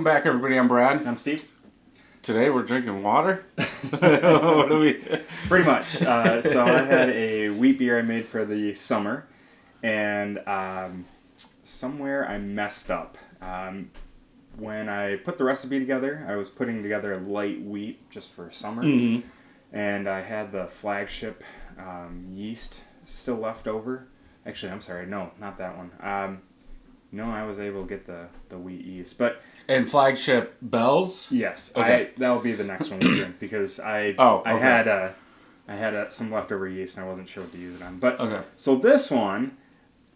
Welcome back, everybody. I'm Brad. I'm Steve. Today we're drinking water. What do we? Pretty much. So I had a wheat beer I made for the summer, and somewhere I messed up. When I put the recipe together, I was putting together a light wheat just for summer, and I had the flagship yeast still left over. Actually, I'm sorry, no, not that one. No, I was able to get the wheat yeast, but And flagship bells. yes, Okay. that'll be the next one we drink because I had some leftover yeast and I wasn't sure what to use it on. But so this one,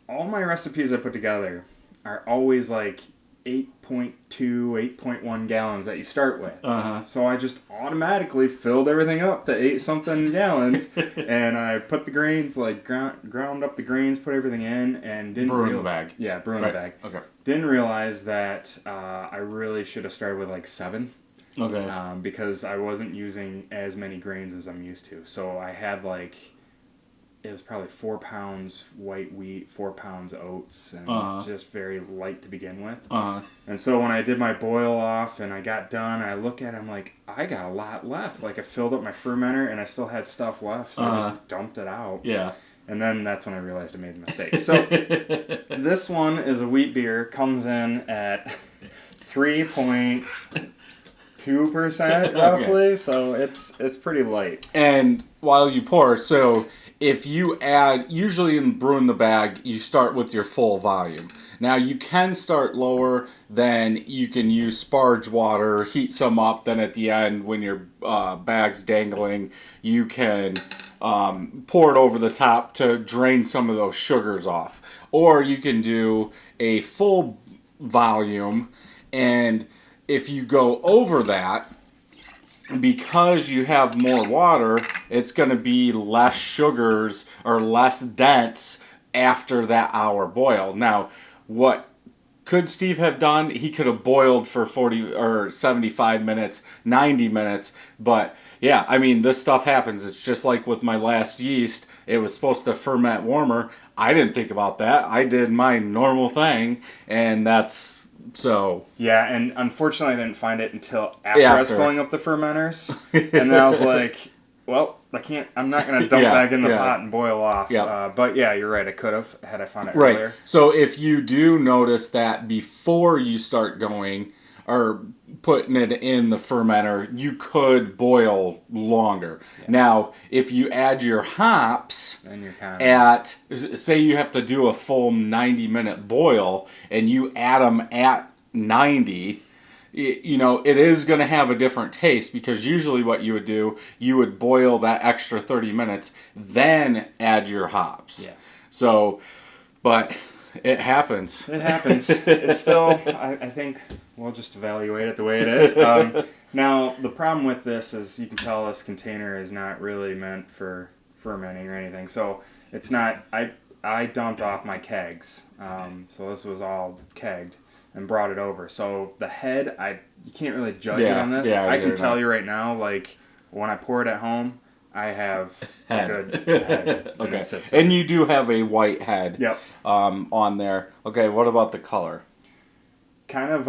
all my recipes I put together are always like 8.2, 8.1 gallons that you start with. So I just automatically filled everything up to 8-something gallons, and I put the grains, like ground up the grains, put everything in, and didn't Brew in the bag. Yeah, brew in the bag. Okay. Didn't realize that I really should have started with like 7. Okay. Because I wasn't using as many grains as I'm used to. So I had it was probably 4 pounds white wheat, 4 pounds oats, and just very light to begin with. And so when I did my boil off and I got done, I look at it, I'm like, I got a lot left. Like I filled up my fermenter and I still had stuff left, so I just dumped it out. Yeah. And then that's when I realized I made a mistake. So this one is a wheat beer, comes in at 3.2% roughly, so it's pretty light. And while you pour, so if you add, usually in brewing the bag, you start with your full volume. Now you can start lower, then you can use sparge water, heat some up, then at the end when your bag's dangling, you can pour it over the top to drain some of those sugars off. Or you can do a full volume, and if you go over that, because you have more water, it's going to be less sugars or less dense after that hour boil. Now, what could Steve have done? He could have boiled for 40 or 75 minutes, 90 minutes. But yeah, I mean, this stuff happens. It's just like with my last yeast. It was supposed to ferment warmer. I didn't think about that. I did my normal thing, and that's... So yeah, and unfortunately I didn't find it until after I was filling up the fermenters, and then I was like, well, I'm not going to dump back in the pot and boil off. But yeah, you're right, I could have had I found it earlier. So if you do notice that before you start going or putting it in the fermenter, you could boil longer. Now, if you add your hops at, say you have to do a full 90-minute boil, and you add them at 90, you know, it is going to have a different taste, because usually what you would do, you would boil that extra 30 minutes, then add your hops. Yeah. So, but it happens. It happens. It's still, I think... We'll just evaluate it the way it is. Now, the problem with this is you can tell this container is not really meant for fermenting or anything. So it's not, I dumped off my kegs. So this was all kegged and brought it over. So the head, you can't really judge it on this. I can tell you right now, like when I pour it at home, I have a good head. Okay. And you do have a white head on there. Okay, what about the color? Kind of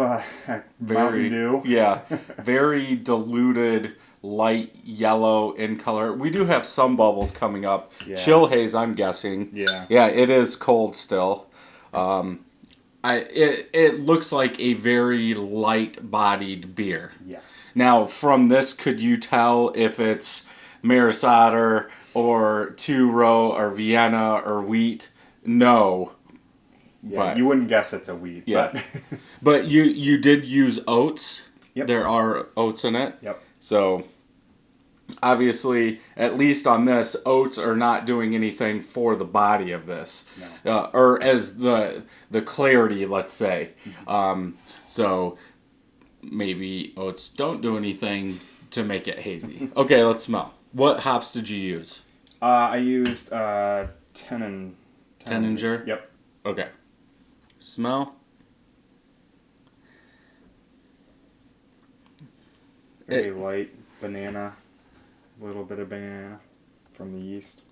Mountain Dew. Yeah, very diluted, light yellow in color. We do have some bubbles coming up. Yeah. Chill haze, I'm guessing. Yeah, it is cold still. It looks like a very light-bodied beer. Yes. Now, from this, could you tell if it's Maris Otter or two-row or Vienna or wheat? No. Yeah, but you wouldn't guess it's a wheat. Yeah. But you did use oats. Yep. There are oats in it. Yep. So, obviously, at least on this, oats are not doing anything for the body of this. No. Or as the clarity, let's say. So, maybe oats don't do anything to make it hazy. Okay, let's smell. What hops did you use? I used Teninger. Yep. Okay. Smell. Very light banana, a little bit of banana from the yeast.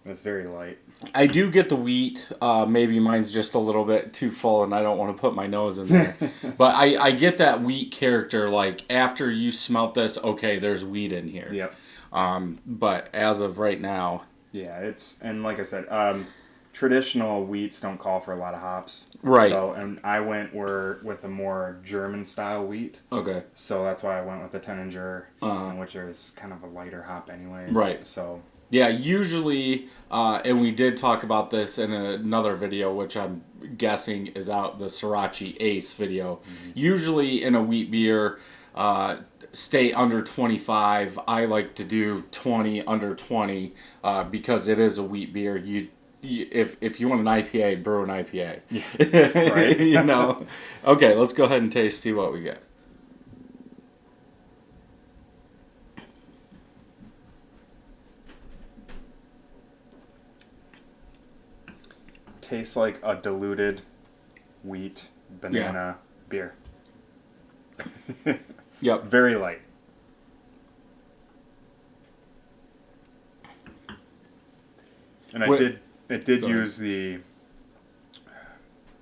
It's very light. I do get the wheat. Maybe mine's just a little bit too full, and I don't want to put my nose in there. But I get that wheat character. Like after you smelt this, okay, there's wheat in here. Yep. But as of right now, yeah, and like I said, traditional wheats don't call for a lot of hops. Right. So, and I went with a more German style wheat. Okay. So that's why I went with the Teninger, which is kind of a lighter hop anyways. Right. So. Yeah, usually, and we did talk about this in another video, which I'm guessing is out, the Sriracha Ace video. Mm-hmm. Usually in a wheat beer, stay under 25. I like to do 20, under 20, because it is a wheat beer. If you want an IPA, brew an IPA. Yeah. Right. You know. Okay, let's go ahead and taste, see what we get. Tastes like a diluted wheat banana beer. Yep. Very light. And it did use the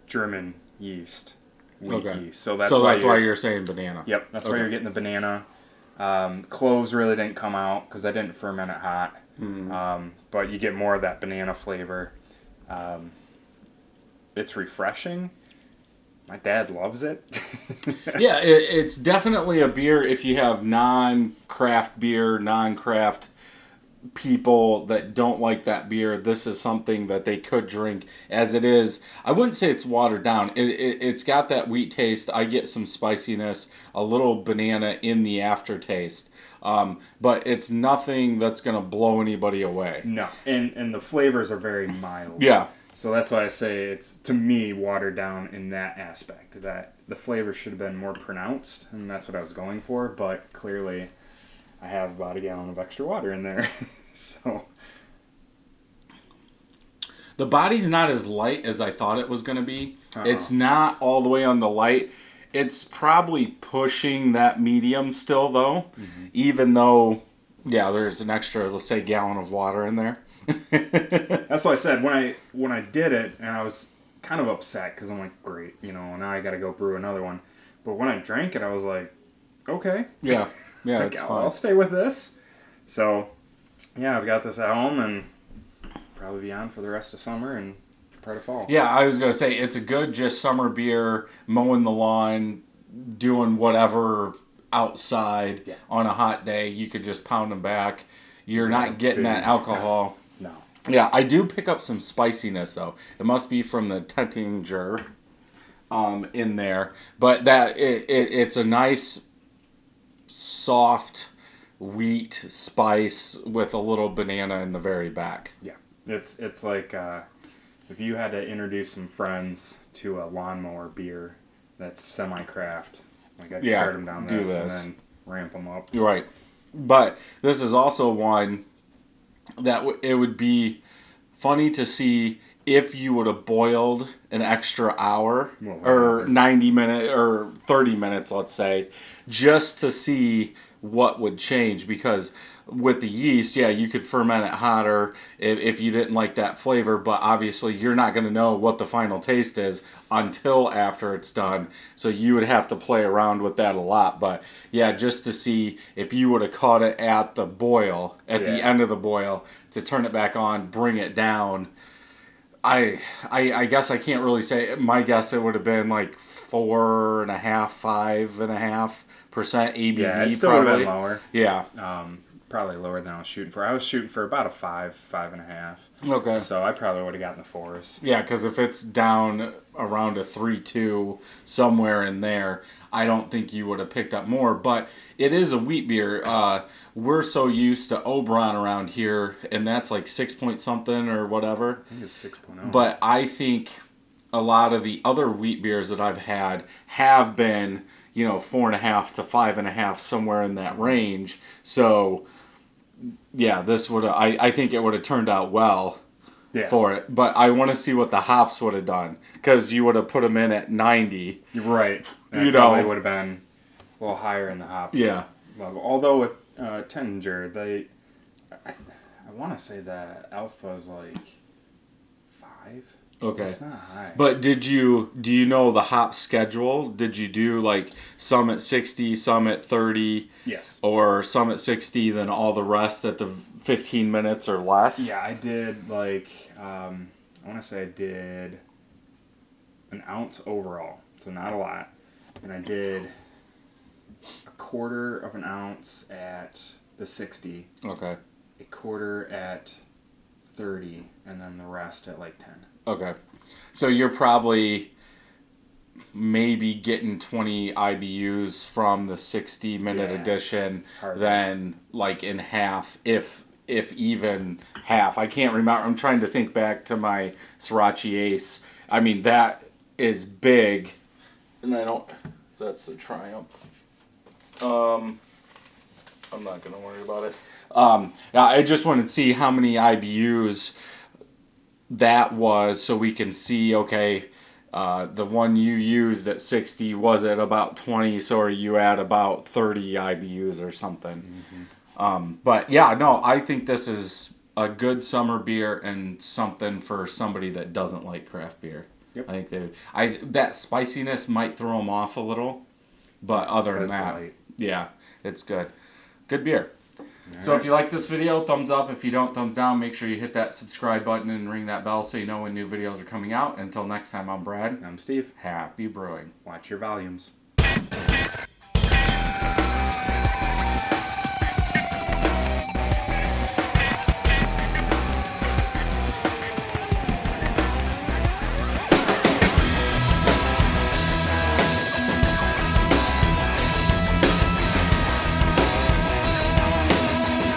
German yeast, wheat yeast. So that's why you're saying banana. Yep, that's why you're getting the banana. Cloves really didn't come out because I didn't ferment it hot. Mm-hmm. But you get more of that banana flavor. It's refreshing. My dad loves it. Yeah, it's definitely a beer if you have non-craft beer, non-craft people that don't like that beer. This is something that they could drink as it is. I wouldn't say it's watered down. It's got that wheat taste. I get some spiciness, a little banana in the aftertaste. But it's nothing that's going to blow anybody away. No, and the flavors are very mild. Yeah. So that's why I say it's, to me, watered down in that aspect. That the flavor should have been more pronounced, and that's what I was going for. But clearly, I have about a gallon of extra water in there. So the body's not as light as I thought it was going to be. It's not all the way on the light. It's probably pushing that medium still, though. Mm-hmm. Even though, yeah, there's an extra, let's say, gallon of water in there. That's what I said when I did it, and I was kind of upset because I'm like, great, now I got to go brew another one. But when I drank it, I was like, okay, yeah, like, it's I'll stay with this. So yeah, I've got this at home and probably be on for the rest of summer and part of fall. Yeah, I was gonna say it's a good just summer beer, mowing the lawn, doing whatever outside on a hot day. You could just pound them back. You're not getting that alcohol. No. Yeah, I do pick up some spiciness though. It must be from the Teninger in there, but that it's a nice soft wheat spice with a little banana in the very back. Yeah, it's like if you had to introduce some friends to a lawnmower beer that's semi-craft, like I'd start them down this and then ramp them up. You're right. But this is also one that it would be funny to see if you would have boiled an extra hour or 90 minutes or 30 minutes, let's say, just to see what would change. Because with the yeast, yeah, you could ferment it hotter if you didn't like that flavor, but obviously you're not going to know what the final taste is until after it's done. So you would have to play around with that a lot. But yeah, just to see if you would have caught it at the boil, at the end of the boil, to turn it back on, bring it down. I guess I can't really say. My guess it would have been like 4.5%, 5.5% ABV. Yeah, it still would have been lower. Yeah. Probably lower than I was shooting for. I was shooting for about a 5.5. Okay. So I probably would have gotten the 4s. Yeah, because if it's down around a 3.2, somewhere in there, I don't think you would have picked up more. But it is a wheat beer. We're so used to Oberon around here, and that's like 6 point something or whatever. I think it's 6.0. But I think a lot of the other wheat beers that I've had have been, 4.5 to 5.5, somewhere in that range. So yeah, this would I think it would have turned out well for it. But I want to see what the hops would have done, because you would have put them in at 90. You're right. It probably would have been a little higher in the hop level. Although with Teninger, I want to say that alpha is like 5. Okay. It's not high. But do you know the hop schedule? Did you do like some at 60, some at 30? Yes. Or some at 60, then all the rest at the 15 minutes or less? Yeah, I did like, I want to say I did an ounce overall, so not a lot. And I did a quarter of an ounce at the 60. Okay. A quarter at 30, and then the rest at like 10. Okay. So you're probably maybe getting 20 IBUs from the 60-minute edition, Hardly. then like in half, if even half. I can't remember. I'm trying to think back to my Sriracha Ace. I mean, that is big. And I don't... That's the Triumph. I'm not going to worry about it. I just wanted to see how many IBUs that was, so we can see, okay, the one you used at 60 was at about 20, so are you at about 30 IBUs or something. But yeah, no, I think this is a good summer beer and something for somebody that doesn't like craft beer. Yep. I think that spiciness might throw them off a little, but other than that, yeah, it's good. Good beer. So if you like this video, thumbs up. If you don't, thumbs down. Make sure you hit that subscribe button and ring that bell so you know when new videos are coming out. Until next time, I'm Brad. I'm Steve. Happy brewing. Watch your volumes.